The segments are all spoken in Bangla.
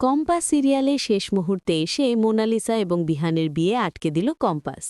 কম্পাস সিরিয়ালে শেষ মুহূর্তে এসে মোনালিসা এবং বিহানের বিয়ে আটকে দিল কম্পাস।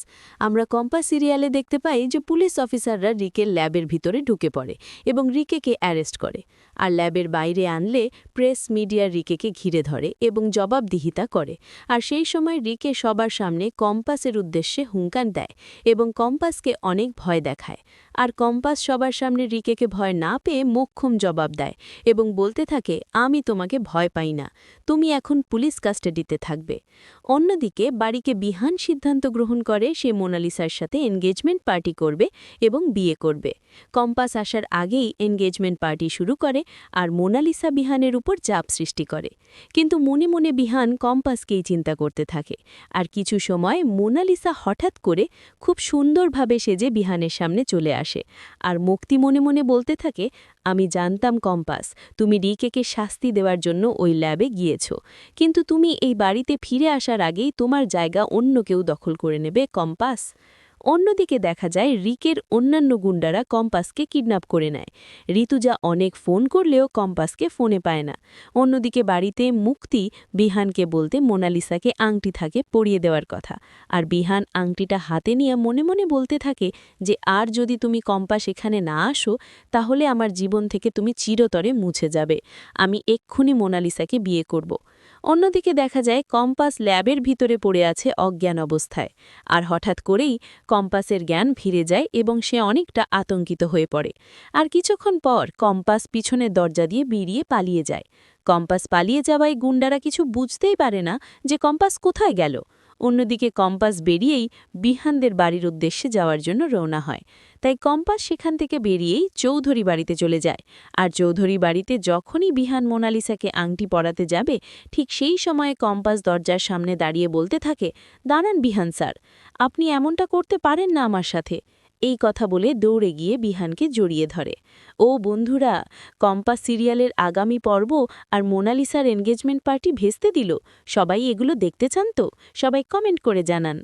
আমরা কম্পাস সিরিয়ালে দেখতে পাই যে পুলিশ অফিসাররা রিকের ল্যাবের ভিতরে ঢুকে পড়ে এবং রিকেকে অ্যারেস্ট করে, আর ল্যাবের বাইরে আনলে প্রেস মিডিয়া রিকেকে ঘিরে ধরে এবং জবাবদিহিতা করে। আর সেই সময় রিকে সবার সামনে কম্পাসের উদ্দেশ্যে হুঙ্কার দেয় এবং কম্পাসকে অনেক ভয় দেখায়। আর কম্পাস সবার সামনে রিকেকে ভয় না পেয়ে মোক্ষম জবাব দেয় এবং বলতে থাকে, আমি তোমাকে ভয় পাই না, তুমি এখন পুলিশ কাস্টাডিতে থাকবে। অন্যদিকে বাড়িকে বিহান সিদ্ধান্ত গ্রহণ করে সে মোনালিসার সাথে এনগেজমেন্ট পার্টি করবে এবং বিয়ে করবে। কম্পাস আসার আগেই এনগেজমেন্ট পার্টি শুরু করে আর মোনালিসা বিহানের উপর চাপ সৃষ্টি করে। কিন্তু মনে মনে বিহান কম্পাসকেই চিন্তা করতে থাকে। আর কিছু সময় মোনালিসা হঠাৎ করে খুব সুন্দরভাবে সেজে বিহানের সামনে চলে আসে আর মুক্তি মনে মনে বলতে থাকে, আমি জানতাম কম্পাস, তুমি রিকেকে শাস্তি দেওয়ার জন্য ওই ল্যাবে গিয়েছ, কিন্তু তুমি এই বাড়িতে ফিরে আসার আগেই তোমার জায়গা অন্য কেউ দখল করে নেবে কম্পাস। অন্যদিকে দেখা যায় রিকের অন্যান্য গুন্ডারা কম্পাসকে কিডন্যাপ করে নেয়। ঋতুজা অনেক ফোন করলেও কম্পাসকে ফোনে পায় না। অন্যদিকে বাড়িতে মুক্তি বিহানকে বলতে মোনালিসাকে আংটি থাকে পরিয়ে দেওয়ার কথা, আর বিহান আংটিটা হাতে নিয়ে মনে মনে বলতে থাকে যে আর যদি তুমি কম্পাস এখানে না আসো তাহলে আমার জীবন থেকে তুমি চিরতরে মুছে যাবে, আমি এক্ষুনি মোনালিসাকে বিয়ে করব। অন্যদিকে দেখা যায় কম্পাস ল্যাবের ভিতরে পড়ে আছে অজ্ঞান অবস্থায়, আর হঠাৎ করেই কম্পাসের জ্ঞান ফিরে যায় এবং সে অনেকটা আতঙ্কিত হয়ে পড়ে। আর কিছুক্ষণ পর কম্পাস পিছনের দরজা দিয়ে বেরিয়ে পালিয়ে যায়। কম্পাস পালিয়ে যাওয়ায় গুন্ডারা কিছু বুঝতেই পারে না যে কম্পাস কোথায় গেল। অন্যদিকে কম্পাস বেরিয়েই বিহানদের বাড়ির উদ্দেশ্যে যাওয়ার জন্য রওনা হয়। তাই কম্পাস সেখান থেকে বেরিয়েই চৌধুরী বাড়িতে চলে যায়। আর চৌধুরী বাড়িতে যখনই বিহান মোনালিসাকে আংটি পরাতে যাবে, ঠিক সেই সময়ে কম্পাস দরজার সামনে দাঁড়িয়ে বলতে থাকে, দাঁড়ান বিহান স্যার, আপনি এমনটা করতে পারেন না আমার সাথে। এই কথা বলে দৌড়ে গিয়ে বিহানকে জড়িয়ে ধরে। ও বন্ধুরা, কম্পাস সিরিয়ালের আগামী পর্ব আর মোনালিসার এনগেজমেন্ট পার্টি ভেস্তে দিল। সবাই এগুলো দেখতে চান তো? সবাই কমেন্ট করে জানান।